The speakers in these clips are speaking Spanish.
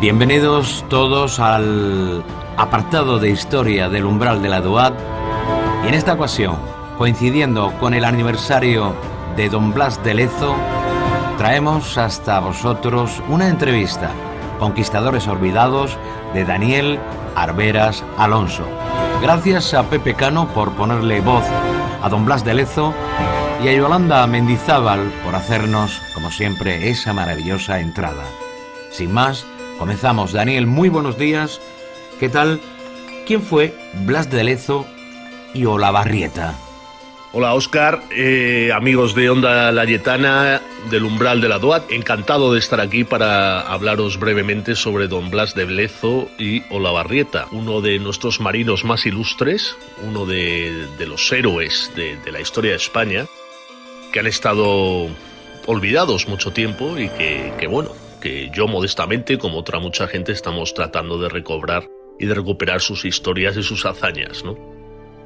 Bienvenidos todos al apartado de historia del umbral de la DOAD. Y en esta ocasión, coincidiendo con el aniversario de Don Blas de Lezo, traemos hasta vosotros una entrevista, Conquistadores Olvidados, de Daniel Arberas Alonso. Gracias a Pepe Cano por ponerle voz a Don Blas de Lezo y a Yolanda Mendizábal por hacernos, como siempre, esa maravillosa entrada. Sin más, comenzamos. Daniel, muy buenos días. ¿Qué tal? ¿Quién fue Blas de Lezo y Olavarrieta? Hola Óscar, amigos de Onda Layetana, del umbral de la DOAD, encantado de estar aquí para hablaros brevemente sobre Don Blas de Lezo y Olavarrieta, uno de nuestros marinos más ilustres, uno de los héroes de la historia de España, que han estado olvidados mucho tiempo y que yo modestamente, como otra mucha gente, estamos tratando de recobrar y de recuperar sus historias y sus hazañas, ¿no?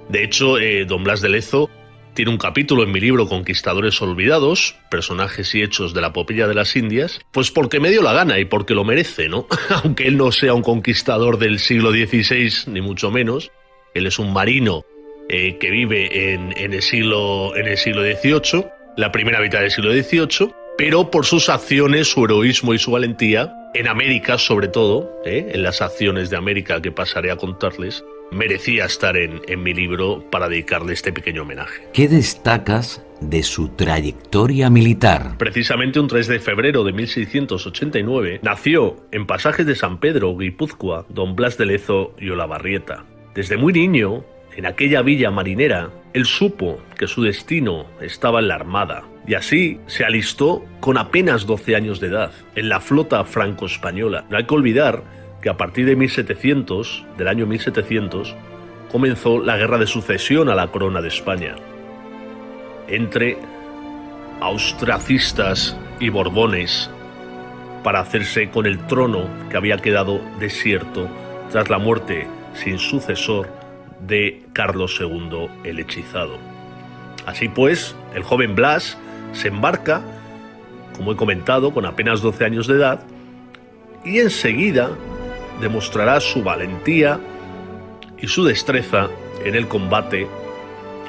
De hecho, Don Blas de Lezo tiene un capítulo en mi libro Conquistadores Olvidados, personajes y hechos de la epopeya de las Indias, pues porque me dio la gana y porque lo merece, ¿no? Aunque él no sea un conquistador del siglo XVI, ni mucho menos, él es un marino que vive en el siglo XVIII, la primera mitad del siglo XVIII, pero por sus acciones, su heroísmo y su valentía, en América sobre todo, en las acciones de América que pasaré a contarles, merecía estar en mi libro para dedicarle este pequeño homenaje. ¿Qué destacas de su trayectoria militar? Precisamente un 3 de febrero de 1689 nació en Pasajes de San Pedro, Guipúzcoa, Don Blas de Lezo y Olavarrieta. Desde muy niño, en aquella villa marinera, él supo que su destino estaba en la Armada y así se alistó con apenas 12 años de edad en la flota franco-española. No hay que olvidar que a partir de del año 1700, comenzó la guerra de sucesión a la corona de España entre austracistas y borbones para hacerse con el trono que había quedado desierto tras la muerte sin sucesor de Carlos II el Hechizado. Así pues, el joven Blas se embarca, como he comentado, con apenas 12 años de edad y enseguida demostrará su valentía y su destreza en el combate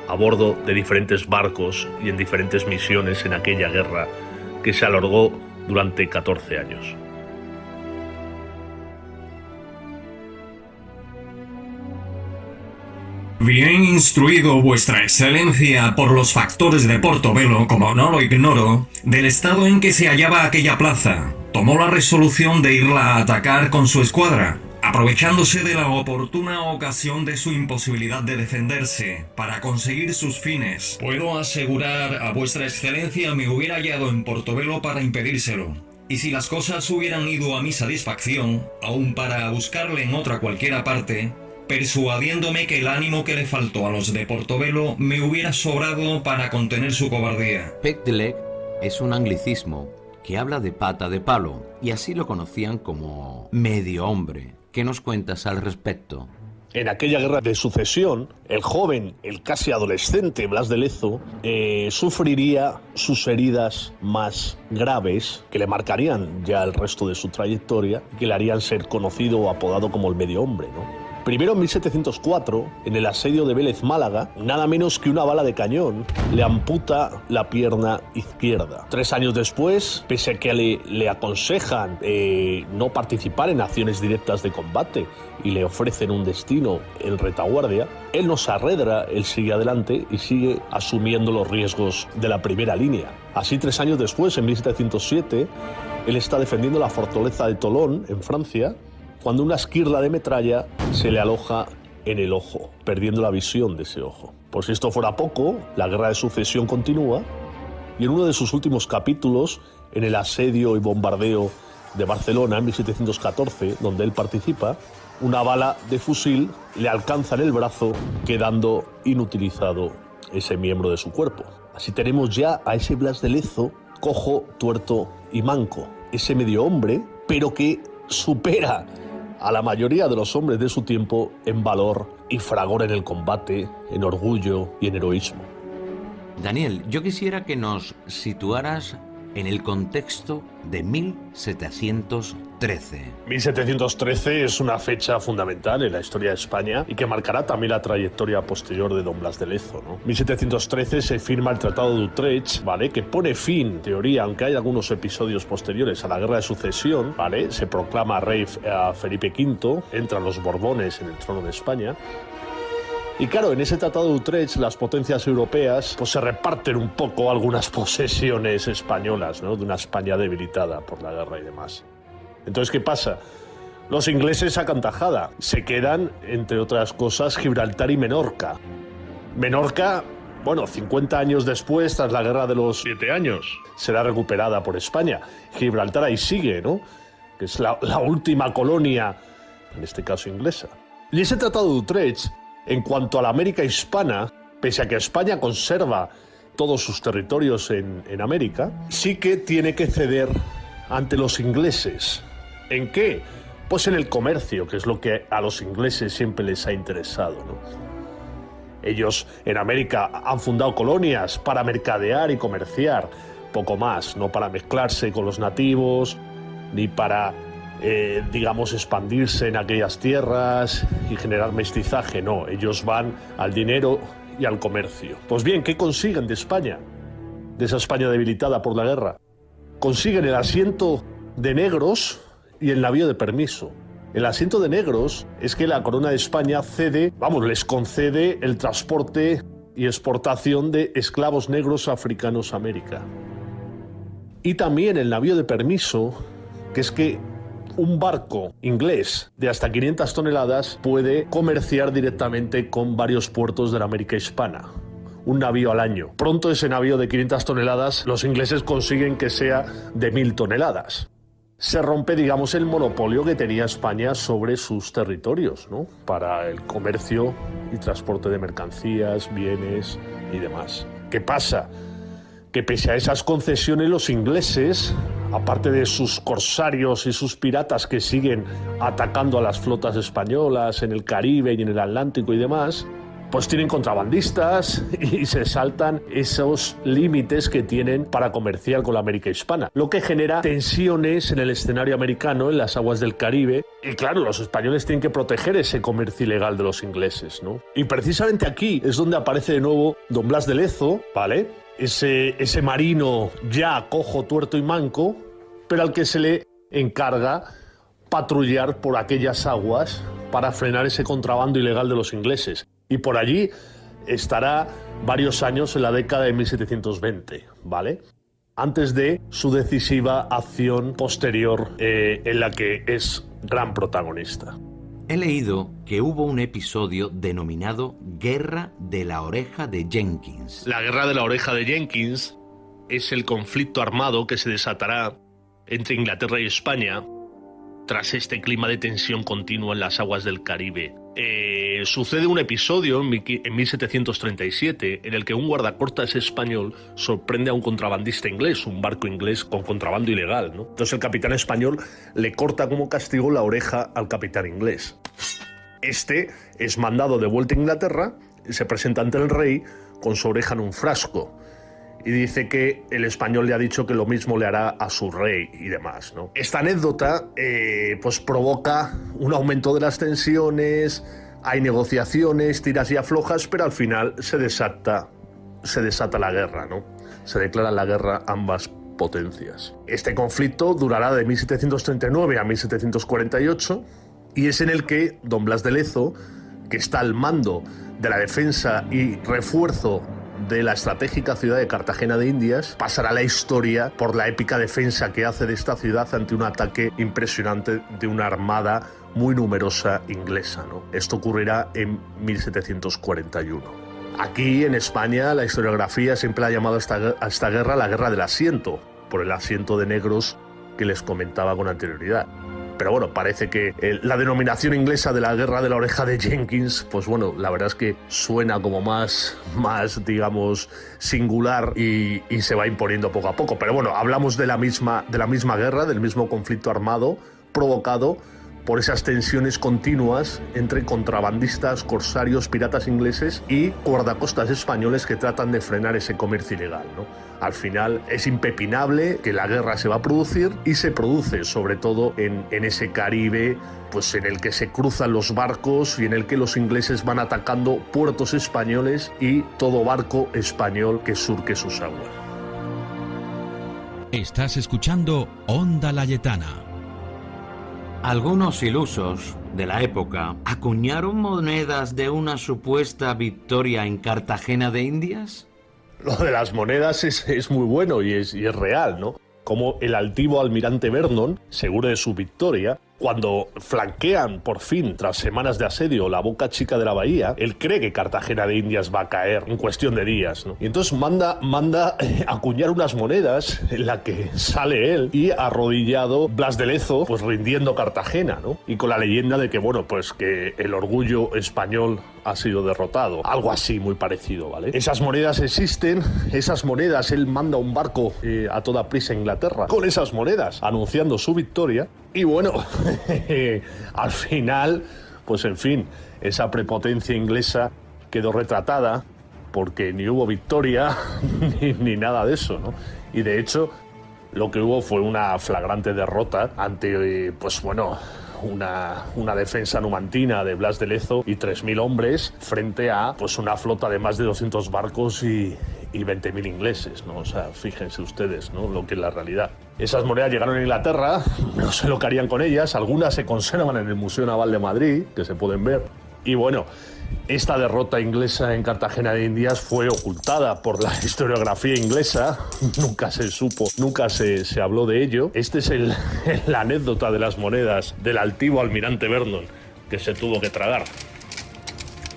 a bordo de diferentes barcos y en diferentes misiones en aquella guerra que se alargó durante 14 años. Bien instruido, Vuestra Excelencia, por los factores de Portobelo, como no lo ignoro, del estado en que se hallaba aquella plaza, tomó la resolución de irla a atacar con su escuadra, aprovechándose de la oportuna ocasión de su imposibilidad de defenderse, para conseguir sus fines. Puedo asegurar a Vuestra Excelencia me hubiera hallado en Portobelo para impedírselo. Y si las cosas hubieran ido a mi satisfacción, aun para buscarle en otra cualquiera parte, persuadiéndome que el ánimo que le faltó a los de Portobelo me hubiera sobrado para contener su cobardía. Pec de leg es un anglicismo que habla de pata de palo, y así lo conocían como medio hombre. ¿Qué nos cuentas al respecto? En aquella guerra de sucesión, el joven, el casi adolescente Blas de Lezo sufriría sus heridas más graves que le marcarían ya el resto de su trayectoria y que le harían ser conocido o apodado como el medio hombre, ¿no? Primero, en 1704, en el asedio de Vélez Málaga, nada menos que una bala de cañón le amputa la pierna izquierda. 3 años después, pese a que le aconsejan no participar en acciones directas de combate y le ofrecen un destino en retaguardia, él no se arredra, él sigue adelante y sigue asumiendo los riesgos de la primera línea. Así, 3 años después, en 1707, él está defendiendo la fortaleza de Tolón, en Francia, cuando una esquirla de metralla se le aloja en el ojo, perdiendo la visión de ese ojo. Por si esto fuera poco, la guerra de sucesión continúa y en uno de sus últimos capítulos, en el asedio y bombardeo de Barcelona en 1714, donde él participa, una bala de fusil le alcanza en el brazo, quedando inutilizado ese miembro de su cuerpo. Así tenemos ya a ese Blas de Lezo cojo, tuerto y manco, ese medio hombre, pero que supera a la mayoría de los hombres de su tiempo en valor y fragor en el combate, en orgullo y en heroísmo. Daniel, yo quisiera que nos situaras en el contexto de 1713. 1713 es una fecha fundamental en la historia de España y que marcará también la trayectoria posterior de don Blas de Lezo, ¿no? 1713 se firma el Tratado de Utrecht, ¿vale?, que pone fin, en teoría, aunque hay algunos episodios posteriores, a la Guerra de Sucesión, ¿vale? Se proclama rey a Felipe V, entran los Borbones en el trono de España. Y claro, en ese Tratado de Utrecht las potencias europeas pues se reparten un poco algunas posesiones españolas, ¿no?, de una España debilitada por la guerra y demás. Entonces, ¿qué pasa? Los ingleses sacan tajada. Se quedan, entre otras cosas, Gibraltar y Menorca. Menorca, bueno, 50 años después, tras la Guerra de los 7 años, será recuperada por España. Gibraltar ahí sigue, ¿no?, que es la última colonia, en este caso inglesa. Y ese Tratado de Utrecht, en cuanto a la América hispana, pese a que España conserva todos sus territorios en América, sí que tiene que ceder ante los ingleses. ¿En qué? Pues en el comercio, que es lo que a los ingleses siempre les ha interesado, ¿no? Ellos en América han fundado colonias para mercadear y comerciar, poco más, no para mezclarse con los nativos, ni para digamos, expandirse en aquellas tierras y generar mestizaje. No, ellos van al dinero y al comercio. Pues bien, ¿qué consiguen de España? De esa España debilitada por la guerra. Consiguen el asiento de negros y el navío de permiso. El asiento de negros es que la corona de España les concede el transporte y exportación de esclavos negros africanos a América. Y también el navío de permiso, que es que un barco inglés de hasta 500 toneladas puede comerciar directamente con varios puertos de la América hispana. Un navío al año. Pronto ese navío de 500 toneladas los ingleses consiguen que sea de 1000 toneladas. Se rompe, digamos, el monopolio que tenía España sobre sus territorios, ¿no?, para el comercio y transporte de mercancías, bienes y demás. ¿Qué pasa? Que pese a esas concesiones, los ingleses, aparte de sus corsarios y sus piratas que siguen atacando a las flotas españolas en el Caribe y en el Atlántico y demás, pues tienen contrabandistas y se saltan esos límites que tienen para comerciar con la América hispana, lo que genera tensiones en el escenario americano, en las aguas del Caribe. Y claro, los españoles tienen que proteger ese comercio ilegal de los ingleses, ¿no? Y precisamente aquí es donde aparece de nuevo don Blas de Lezo, ¿vale?, ese marino ya cojo, tuerto y manco, pero al que se le encarga patrullar por aquellas aguas para frenar ese contrabando ilegal de los ingleses. Y por allí estará varios años en la década de 1720, ¿vale?, antes de su decisiva acción posterior en la que es gran protagonista. He leído que hubo un episodio denominado Guerra de la Oreja de Jenkins. La Guerra de la Oreja de Jenkins es el conflicto armado que se desatará entre Inglaterra y España tras este clima de tensión continua en las aguas del Caribe. Sucede un episodio en 1737 en el que un guardacortas español sorprende a un contrabandista inglés, un barco inglés con contrabando ilegal, ¿no? Entonces el capitán español le corta como castigo la oreja al capitán inglés. Este es mandado de vuelta a Inglaterra y se presenta ante el rey con su oreja en un frasco. Y dice que el español le ha dicho que lo mismo le hará a su rey y demás, ¿no? Esta anécdota pues provoca un aumento de las tensiones, hay negociaciones, tiras y aflojas, pero al final se desata la guerra, ¿no? Se declara la guerra ambas potencias. Este conflicto durará de 1739 a 1748 y es en el que don Blas de Lezo, que está al mando de la defensa y refuerzo de la estratégica ciudad de Cartagena de Indias, pasará a la historia por la épica defensa que hace de esta ciudad ante un ataque impresionante de una armada muy numerosa inglesa, ¿no? Esto ocurrirá en 1741. Aquí en España la historiografía siempre ha llamado a esta guerra la Guerra del Asiento, por el asiento de negros que les comentaba con anterioridad. Pero bueno, parece que la denominación inglesa de la Guerra de la Oreja de Jenkins, pues bueno, la verdad es que suena como más digamos, singular y se va imponiendo poco a poco. Pero bueno, hablamos de la misma guerra, del mismo conflicto armado provocado por esas tensiones continuas entre contrabandistas, corsarios, piratas ingleses y guardacostas españoles que tratan de frenar ese comercio ilegal, ¿no? Al final es impepinable que la guerra se va a producir y se produce sobre todo en ese Caribe, pues en el que se cruzan los barcos y en el que los ingleses van atacando puertos españoles y todo barco español que surque sus aguas. Estás escuchando Onda Layetana. Algunos ilusos de la época acuñaron monedas de una supuesta victoria en Cartagena de Indias. Lo de las monedas es muy bueno y es real, ¿no? Como el altivo almirante Vernon, seguro de su victoria, cuando flanquean por fin, tras semanas de asedio, la boca chica de la bahía, él cree que Cartagena de Indias va a caer en cuestión de días, ¿no? Y entonces manda acuñar unas monedas en la que sale él y arrodillado Blas de Lezo, pues rindiendo Cartagena, ¿no? Y con la leyenda de que, bueno, pues que el orgullo español ha sido derrotado. Algo así muy parecido, ¿vale? Esas monedas existen, esas monedas, él manda un barco a toda prisa a Inglaterra con esas monedas, anunciando su victoria. Y bueno, al final, pues en fin, esa prepotencia inglesa quedó retratada porque ni hubo victoria ni nada de eso, ¿no? Y de hecho, lo que hubo fue una flagrante derrota ante, pues bueno, una defensa numantina de Blas de Lezo y 3.000 hombres frente a pues una flota de más de 200 barcos y 20.000 ingleses, ¿no? O sea, fíjense ustedes, ¿no? Lo que es la realidad. Esas monedas llegaron a Inglaterra, no sé lo que harían con ellas, algunas se conservan en el Museo Naval de Madrid, que se pueden ver, y bueno, esta derrota inglesa en Cartagena de Indias fue ocultada por la historiografía inglesa, nunca se supo, nunca se habló de ello. Esta es la anécdota de las monedas del altivo almirante Vernon, que se tuvo que tragar.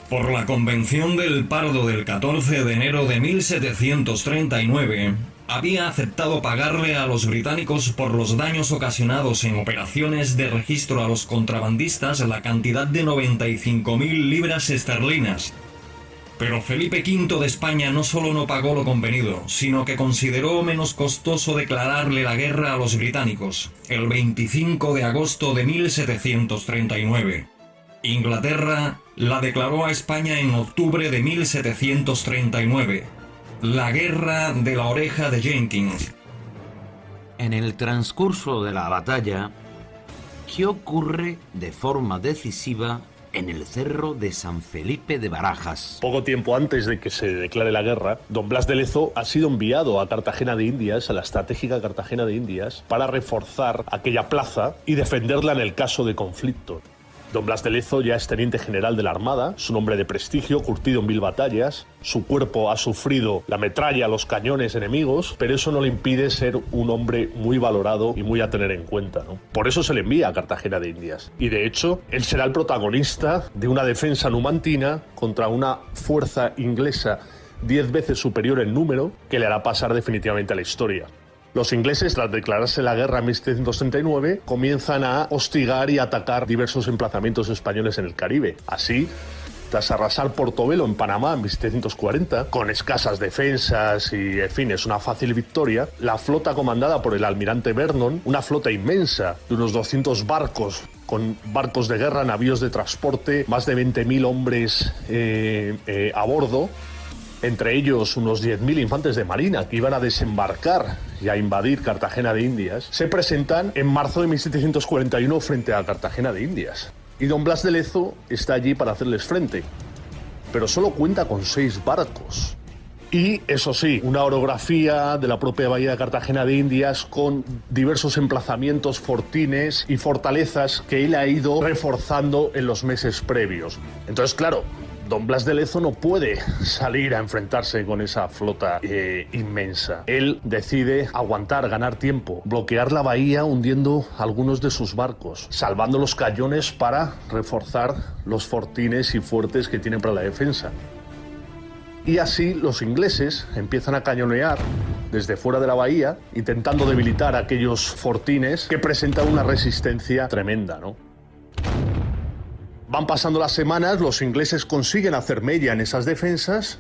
Por la Convención del Pardo del 14 de enero de 1739, había aceptado pagarle a los británicos por los daños ocasionados en operaciones de registro a los contrabandistas la cantidad de 95.000 libras esterlinas. Pero Felipe V de España no solo no pagó lo convenido, sino que consideró menos costoso declararle la guerra a los británicos, el 25 de agosto de 1739. Inglaterra la declaró a España en octubre de 1739. La guerra de la oreja de Jenkins. En el transcurso de la batalla, ¿qué ocurre de forma decisiva en el cerro de San Felipe de Barajas? Poco tiempo antes de que se declare la guerra, don Blas de Lezo ha sido enviado a Cartagena de Indias, a la estratégica Cartagena de Indias, para reforzar aquella plaza y defenderla en el caso de conflicto. Don Blas de Lezo ya es teniente general de la Armada, es un hombre de prestigio, curtido en 1000 batallas, su cuerpo ha sufrido la metralla, los cañones enemigos, pero eso no le impide ser un hombre muy valorado y muy a tener en cuenta, ¿no? Por eso se le envía a Cartagena de Indias. Y de hecho, él será el protagonista de una defensa numantina contra una fuerza inglesa 10 veces superior en número que le hará pasar definitivamente a la historia. Los ingleses, tras declararse la guerra en 1739, comienzan a hostigar y atacar diversos emplazamientos españoles en el Caribe. Así, tras arrasar Portobelo en Panamá en 1740, con escasas defensas y, en fin, es una fácil victoria, la flota comandada por el almirante Vernon, una flota inmensa de unos 200 barcos, con barcos de guerra, navíos de transporte, más de 20.000 hombres a bordo, entre ellos unos 10.000 infantes de marina que iban a desembarcar y a invadir Cartagena de Indias, se presentan en marzo de 1741 frente a Cartagena de Indias. Y don Blas de Lezo está allí para hacerles frente, pero solo cuenta con 6 barcos. Y, eso sí, una orografía de la propia bahía de Cartagena de Indias con diversos emplazamientos, fortines y fortalezas que él ha ido reforzando en los meses previos. Entonces, claro, don Blas de Lezo no puede salir a enfrentarse con esa flota inmensa. Él decide aguantar, ganar tiempo, bloquear la bahía hundiendo algunos de sus barcos, salvando los cañones para reforzar los fortines y fuertes que tienen para la defensa. Y así los ingleses empiezan a cañonear desde fuera de la bahía, intentando debilitar aquellos fortines que presentan una resistencia tremenda, ¿no? Van pasando las semanas, los ingleses consiguen hacer mella en esas defensas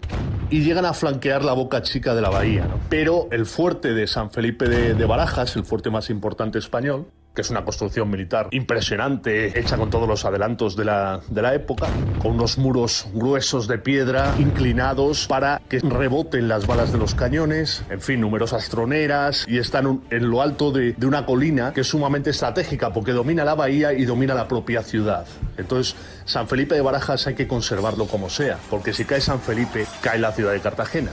y llegan a flanquear la boca chica de la bahía, ¿no? Pero el fuerte de San Felipe de Barajas, el fuerte más importante español, que es una construcción militar impresionante, hecha con todos los adelantos de la época, con unos muros gruesos de piedra inclinados para que reboten las balas de los cañones, en fin, numerosas troneras, y están en lo alto de una colina que es sumamente estratégica porque domina la bahía y domina la propia ciudad. Entonces, San Felipe de Barajas hay que conservarlo como sea, porque si cae San Felipe, cae la ciudad de Cartagena.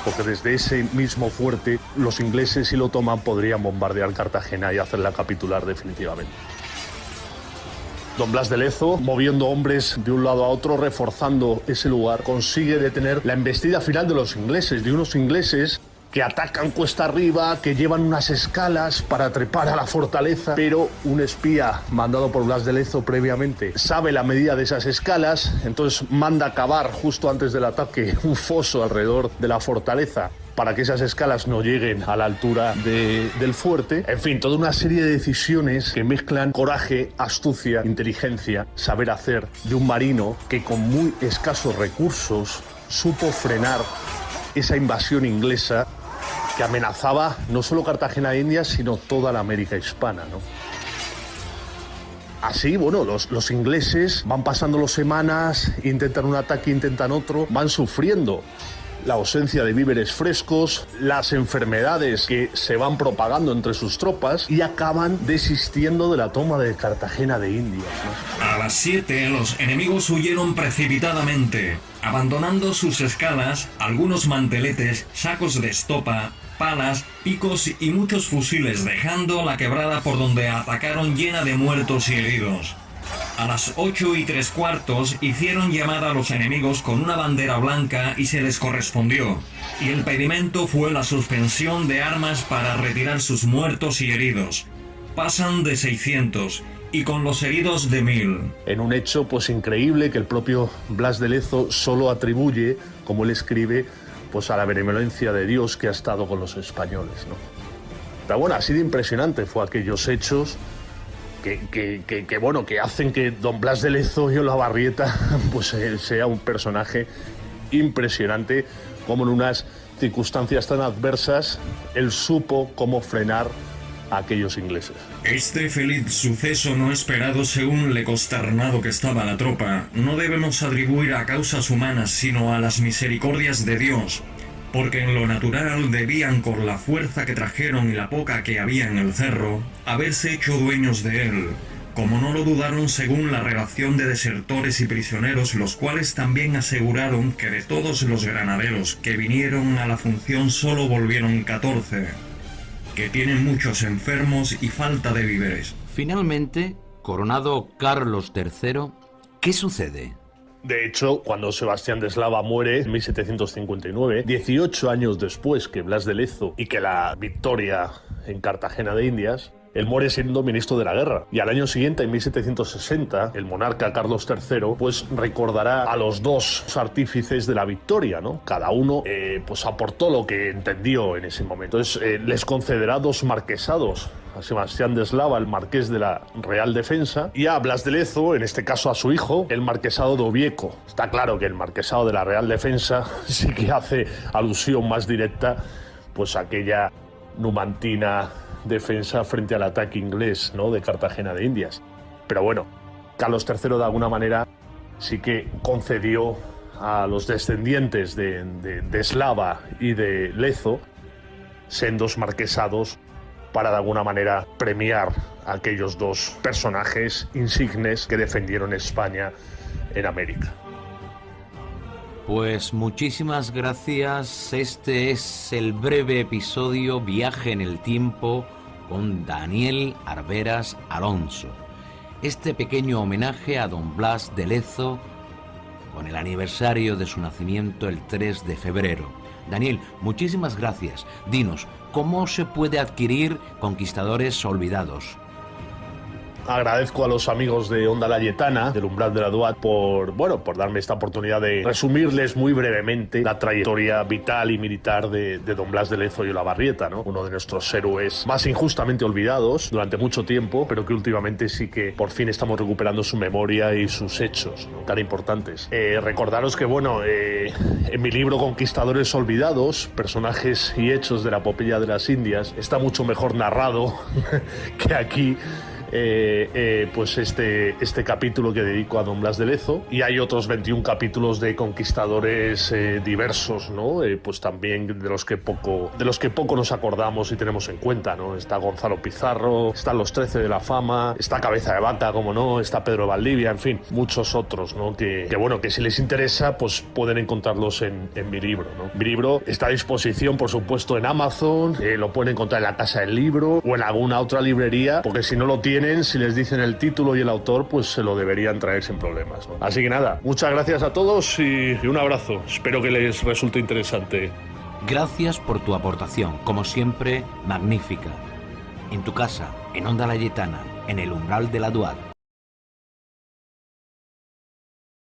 Porque desde ese mismo fuerte los ingleses, si lo toman, podrían bombardear Cartagena y hacerla capitular definitivamente. Don Blas de Lezo, moviendo hombres de un lado a otro, reforzando ese lugar, consigue detener la embestida final de los ingleses, de unos ingleses que atacan cuesta arriba, que llevan unas escalas para trepar a la fortaleza, pero un espía mandado por Blas de Lezo previamente sabe la medida de esas escalas, entonces manda cavar justo antes del ataque un foso alrededor de la fortaleza para que esas escalas no lleguen a la altura del fuerte. En fin, toda una serie de decisiones que mezclan coraje, astucia, inteligencia, saber hacer de un marino que con muy escasos recursos supo frenar esa invasión inglesa que amenazaba no solo Cartagena de Indias, sino toda la América hispana, ¿no? Así, bueno, los ingleses van pasando las semanas, intentan un ataque, intentan otro, van sufriendo la ausencia de víveres frescos, las enfermedades que se van propagando entre sus tropas y acaban desistiendo de la toma de Cartagena de Indias, ¿no? A las 7 los enemigos huyeron precipitadamente, abandonando sus escalas, algunos manteletes, sacos de estopa, palas, picos y muchos fusiles, dejando la quebrada por donde atacaron llena de muertos y heridos. A las 8:15 hicieron llamada a los enemigos con una bandera blanca y se les correspondió, y el pedimento fue la suspensión de armas para retirar sus muertos y heridos. Pasan de 600 y con los heridos de 1000. En un hecho pues increíble que el propio Blas de Lezo solo atribuye, como él escribe, pues a la benevolencia de Dios que ha estado con los españoles, ¿no? Pero bueno, así de impresionante fue aquellos hechos que hacen que don Blas de Lezo y Olavarrieta pues sea un personaje impresionante, como en unas circunstancias tan adversas él supo cómo frenar a aquellos ingleses. Este feliz suceso no esperado, según le consternado que estaba la tropa, no debemos atribuir a causas humanas, sino a las misericordias de Dios, porque en lo natural debían, con la fuerza que trajeron y la poca que había en el cerro, haberse hecho dueños de él, como no lo dudaron según la relación de desertores y prisioneros, los cuales también aseguraron que de todos los granaderos que vinieron a la función solo volvieron 14, que tienen muchos enfermos y falta de víveres. Finalmente, coronado Carlos III, ¿qué sucede? De hecho, cuando Sebastián de Eslava muere en 1759, 18 años después que Blas de Lezo y que la victoria en Cartagena de Indias, él muere siendo ministro de la guerra. Y al año siguiente, en 1760, el monarca Carlos III pues recordará a los dos artífices de la victoria, ¿no? Cada uno pues aportó lo que entendió en ese momento. Entonces les concederá 2 marquesados. A Sebastián de Eslava, el marqués de la Real Defensa, y a Blas de Lezo, en este caso a su hijo, el marquesado de Ovieco. Está claro que el marquesado de la Real Defensa sí que hace alusión más directa pues a aquella numantina defensa frente al ataque inglés, ¿no?, de Cartagena de Indias. Pero bueno, Carlos III de alguna manera sí que concedió a los descendientes de Eslava y de Lezo sendos marquesados para de alguna manera premiar a aquellos 2 personajes insignes que defendieron España en América. Pues muchísimas gracias. Este es el breve episodio Viaje en el Tiempo con Daniel Arberas Alonso. Este pequeño homenaje a don Blas de Lezo con el aniversario de su nacimiento el 3 de febrero. Daniel, muchísimas gracias. Dinos, ¿cómo se puede adquirir Conquistadores Olvidados? agradezco a los amigos de Onda Layetana, del Umbral de la Duat, por darme esta oportunidad de resumirles muy brevemente la trayectoria vital y militar de don Blas de Lezo y Olavarrieta, ¿no? Uno de nuestros héroes más injustamente olvidados durante mucho tiempo, pero que últimamente sí que por fin estamos recuperando su memoria y sus hechos, ¿no?, tan importantes. Recordaros que, bueno, en mi libro Conquistadores Olvidados, personajes y hechos de la epopeya de las Indias, está mucho mejor narrado que aquí. Pues este capítulo que dedico a don Blas de Lezo, y hay otros 21 capítulos de conquistadores diversos, ¿no? Pues también de los que poco nos acordamos y tenemos en cuenta, ¿no? Está Gonzalo Pizarro, están los 13 de la Fama, está Cabeza de Vaca, como no, está Pedro de Valdivia, en fin, muchos otros, ¿no? Que bueno, que si les interesa, pues pueden encontrarlos en mi libro, ¿no? Mi libro está a disposición, por supuesto, en Amazon, lo pueden encontrar en la Casa del Libro o en alguna otra librería, porque si no lo tienen, si les dicen el título y el autor, pues se lo deberían traer sin problemas, ¿no? Así que nada, muchas gracias a todos y un abrazo. Espero que les resulte interesante. Gracias por tu aportación, como siempre, magnífica. En tu casa, en Onda Layetana, en el Umbral de la Duat.